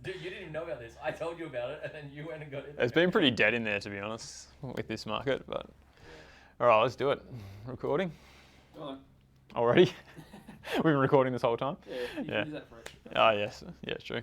Dude, you didn't even know about this. I told you about it, and then you went and got it. It's been pretty dead in there, to be honest, with this market. But all right, let's do it. Recording Oh, already. We've been recording this whole time. yeah, you Yeah. can use that for extra. Oh yes, yeah, it's true.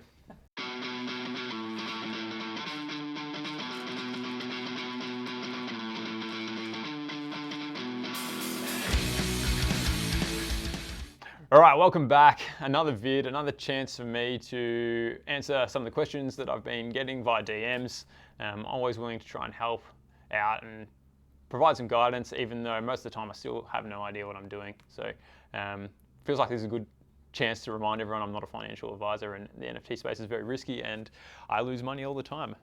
All right, welcome back. Another vid, another chance for me to answer some of the questions that I've been getting via DMs. I'm always willing to try and help out and provide some guidance, even though most of the time I still have no idea what I'm doing. So feels like this is a good chance to remind everyone I'm not a financial advisor, and the NFT space is very risky and I lose money all the time.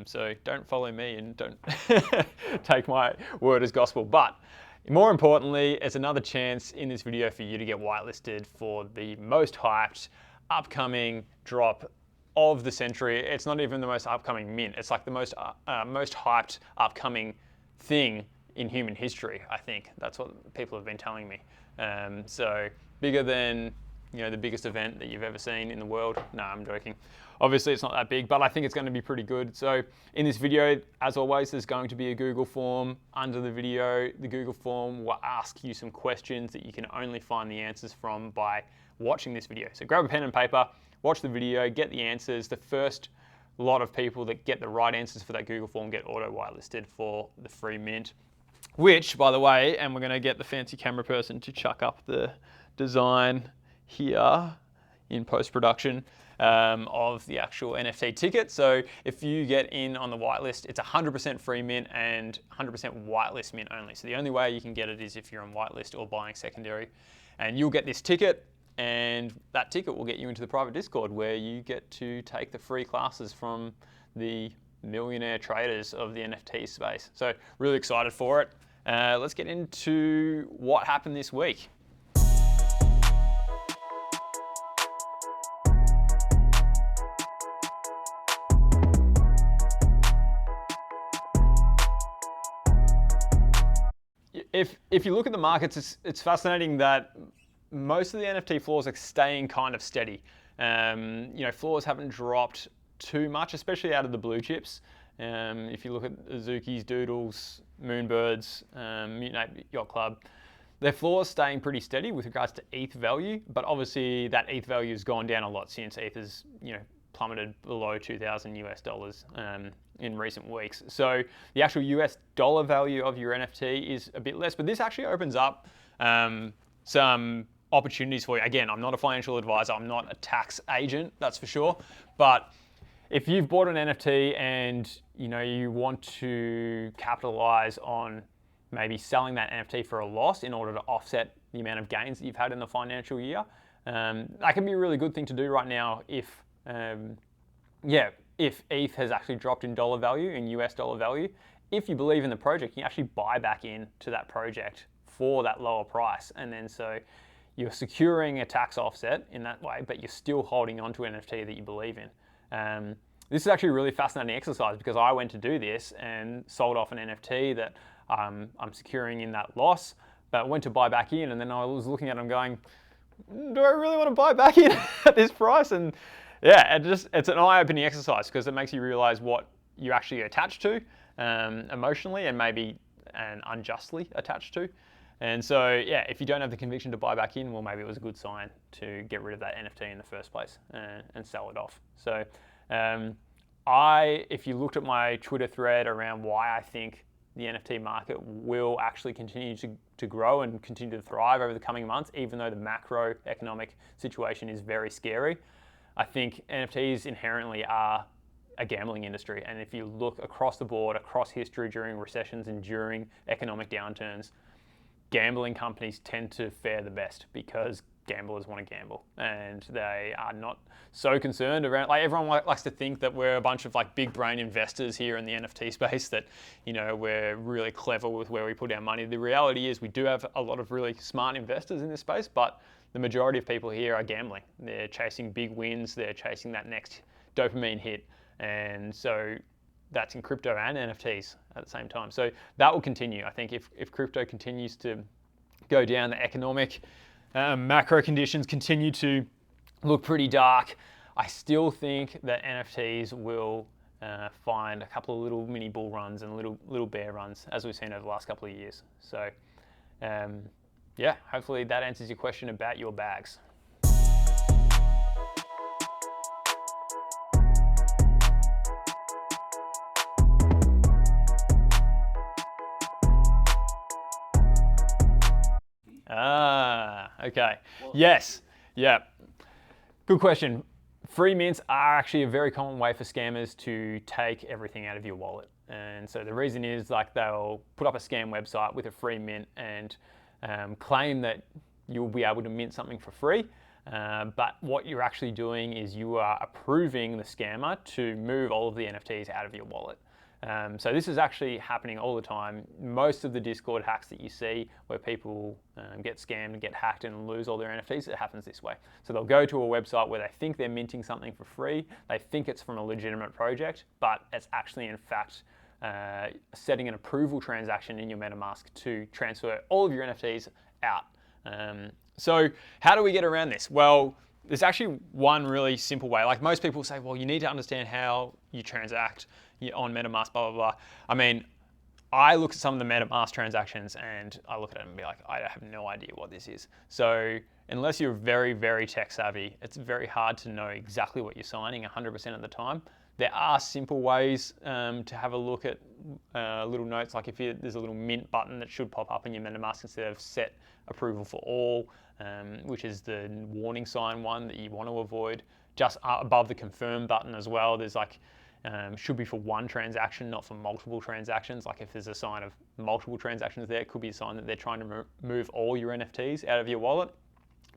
So don't follow me and don't take my word as gospel. But more importantly, it's another chance in this video for you to get whitelisted for the most hyped upcoming drop of the century. It's not even the most upcoming mint. It's like the most hyped upcoming thing in human history, I think. That's what people have been telling me. So bigger than the biggest event that you've ever seen in the world. No, I'm joking. Obviously, it's not that big, but I think it's going to be pretty good. So in this video, as always, there's going to be a Google form under the video. The Google form will ask you some questions that you can only find the answers from by watching this video. So grab a pen and paper, watch the video, get the answers. The first lot of people that get the right answers for that Google form get auto whitelisted for the free mint. Which, by the way, and we're going to get the fancy camera person to chuck up the design here in post-production of the actual NFT ticket. So if you get in on the whitelist, it's 100% free mint and 100% whitelist mint only. So the only way you can get it is if you're on whitelist or buying secondary. And you'll get this ticket, and that ticket will get you into the private Discord where you get to take the free classes from the millionaire traders of the NFT space. So really excited for it. Let's get into what happened this week. If you look at the markets, it's fascinating that most of the NFT floors are staying kind of steady. Floors haven't dropped too much, especially out of the blue chips. If you look at Azuki's, Doodles, Moonbirds, Mutant Ape Yacht Club, their floors staying pretty steady with regards to ETH value, but obviously that ETH value has gone down a lot since ETH has plummeted below $2,000 in recent weeks. So the actual US dollar value of your NFT is a bit less, but this actually opens up some opportunities for you. Again, I'm not a financial advisor, I'm not a tax agent, that's for sure. But if you've bought an NFT and you want to capitalize on maybe selling that NFT for a loss in order to offset the amount of gains that you've had in the financial year, that can be a really good thing to do right now if ETH has actually dropped in dollar value, in US dollar value. If you believe in the project, you can actually buy back into that project for that lower price. And then so you're securing a tax offset in that way, but you're still holding on to an NFT that you believe in. This is actually a really fascinating exercise because I went to do this and sold off an NFT that I'm securing in that loss, but went to buy back in, and then I was looking at them going, do I really want to buy back in at this price? And yeah, it's an eye-opening exercise because it makes you realize what you're actually attached to emotionally and maybe unjustly attached to. And so, yeah, if you don't have the conviction to buy back in, well, maybe it was a good sign to get rid of that NFT in the first place and sell it off. So if you looked at my Twitter thread around why I think the NFT market will actually continue to grow and continue to thrive over the coming months, even though the macroeconomic situation is very scary, I think NFTs inherently are a gambling industry. And if you look across the board, across history during recessions and during economic downturns, gambling companies tend to fare the best because gamblers want to gamble and they are not so concerned around, like everyone likes to think that we're a bunch of like big brain investors here in the NFT space, that we're really clever with where we put our money. The reality is we do have a lot of really smart investors in this space, but the majority of people here are gambling. They're chasing big wins, they're chasing that next dopamine hit, and so that's in crypto and NFTs at the same time. So that will continue. I think if crypto continues to go down, the economic macro conditions continue to look pretty dark, I still think that NFTs will find a couple of little mini bull runs and little bear runs, as we've seen over the last couple of years. So yeah, hopefully that answers your question about your bags. Okay. Yes. Yeah. Good question. Free mints are actually a very common way for scammers to take everything out of your wallet. And so the reason is, like, they'll put up a scam website with a free mint and claim that you'll be able to mint something for free. But what you're actually doing is you are approving the scammer to move all of the NFTs out of your wallet. So this is actually happening all the time. Most of the Discord hacks that you see where people get scammed and get hacked and lose all their NFTs, it happens this way. So they'll go to a website where they think they're minting something for free. They think it's from a legitimate project, but it's actually in fact setting an approval transaction in your MetaMask to transfer all of your NFTs out. So how do we get around this? Well, there's actually one really simple way. Like, most people say, well, you need to understand how you transact on MetaMask, blah, blah, blah. I mean, I look at some of the MetaMask transactions and I look at it and be like, I have no idea what this is. So unless you're very, very tech savvy, it's very hard to know exactly what you're signing 100% of the time. There are simple ways to have a look at little notes, like there's a little mint button that should pop up in your MetaMask instead of set approval for all, which is the warning sign one that you want to avoid. Just above the confirm button as well, there's like, should be for one transaction, not for multiple transactions. Like, if there's a sign of multiple transactions there, it could be a sign that they're trying to move all your NFTs out of your wallet.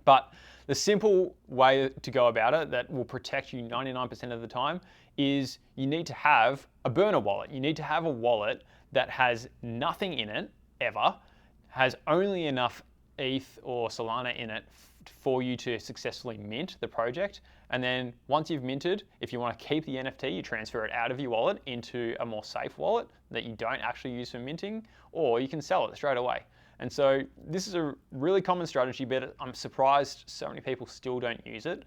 But the simple way to go about it that will protect you 99% of the time is you need to have a burner wallet. You need to have a wallet that has nothing in it ever, has only enough ETH or Solana in it for you to successfully mint the project. And then once you've minted, if you want to keep the NFT, you transfer it out of your wallet into a more safe wallet that you don't actually use for minting, or you can sell it straight away. And so this is a really common strategy, but I'm surprised so many people still don't use it.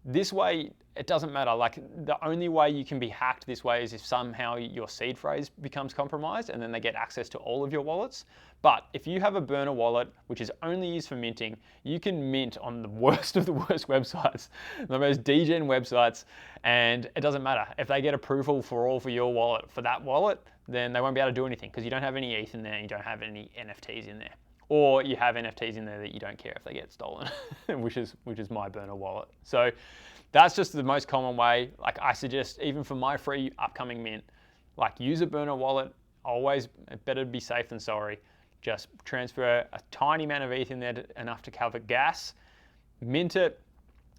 This way, it doesn't matter. Like, the only way you can be hacked this way is if somehow your seed phrase becomes compromised and then they get access to all of your wallets. But if you have a burner wallet, which is only used for minting, you can mint on the worst of the worst websites, the most degen websites, and it doesn't matter. If they get approval for your wallet, for that wallet, then they won't be able to do anything because you don't have any ETH in there and you don't have any NFTs in there. Or you have NFTs in there that you don't care if they get stolen, which is my burner wallet. So that's just the most common way. Like, I suggest, even for my free upcoming mint, like, use a burner wallet. Always better to be safe than sorry. Just transfer a tiny amount of ETH in there, enough to cover gas, mint it.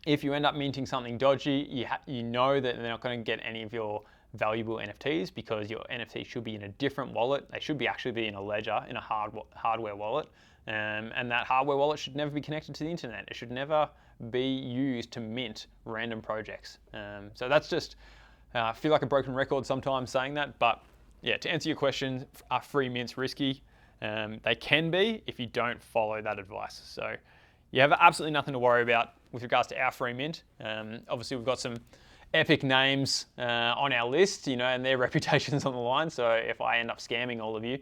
If you end up minting something dodgy, you know that they're not going to get any of your valuable NFTs because your NFT should be in a different wallet. They should actually be in a ledger, in a hardware wallet. And that hardware wallet should never be connected to the internet. It should never be used to mint random projects. So that's just, I feel like a broken record sometimes saying that, but yeah, to answer your question, are free mints risky? They can be if you don't follow that advice. So you have absolutely nothing to worry about with regards to our free mint. Obviously, we've got some epic names on our list, and their reputation's on the line. So if I end up scamming all of you,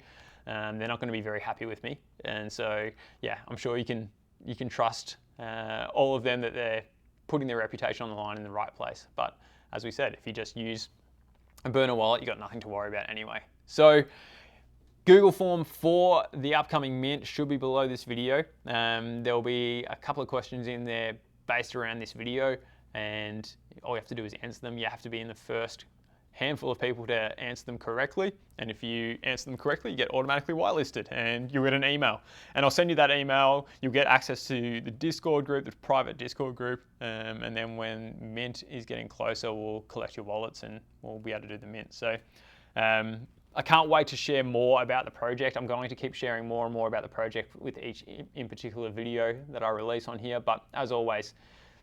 they're not going to be very happy with me. And so, yeah, I'm sure you can trust all of them that they're putting their reputation on the line in the right place. But as we said, if you just use a burner wallet, you've got nothing to worry about anyway. So Google form for the upcoming mint should be below this video. There'll be a couple of questions in there based around this video, and all you have to do is answer them. You have to be in the first handful of people to answer them correctly, and if you answer them correctly, you get automatically whitelisted and you get an email, and I'll send you that email. You'll get access to the Discord group, the private Discord group, and then when mint is getting closer, we'll collect your wallets and we'll be able to do the mint. So I can't wait to share more about the project. I'm going to keep sharing more and more about the project with each in particular video that I release on here, but as always,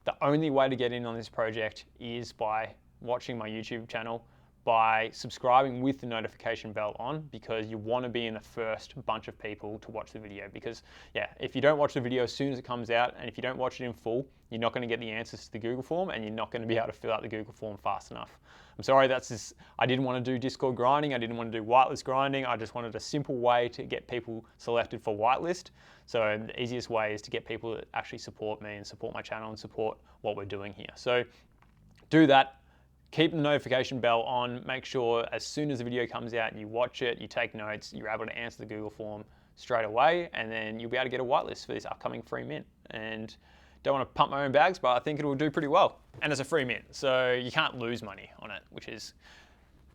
the only way to get in on this project is by watching my YouTube channel, by subscribing with the notification bell on, because you want to be in the first bunch of people to watch the video. Because yeah, if you don't watch the video as soon as it comes out, and if you don't watch it in full, you're not going to get the answers to the Google form, and you're not going to be able to fill out the Google form fast enough. I'm sorry, I didn't want to do Discord grinding, I didn't want to do whitelist grinding, I just wanted a simple way to get people selected for whitelist. So the easiest way is to get people that actually support me and support my channel and support what we're doing here. So do that. Keep the notification bell on. Make sure as soon as the video comes out, you watch it, you take notes, you're able to answer the Google form straight away, and then you'll be able to get a whitelist for this upcoming free mint. And don't want to pump my own bags, but I think it will do pretty well. And it's a free mint, so you can't lose money on it, which is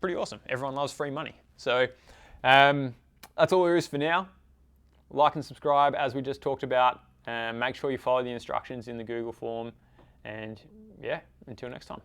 pretty awesome. Everyone loves free money. So that's all there is for now. Like and subscribe, as we just talked about. Make sure you follow the instructions in the Google form. And yeah, until next time.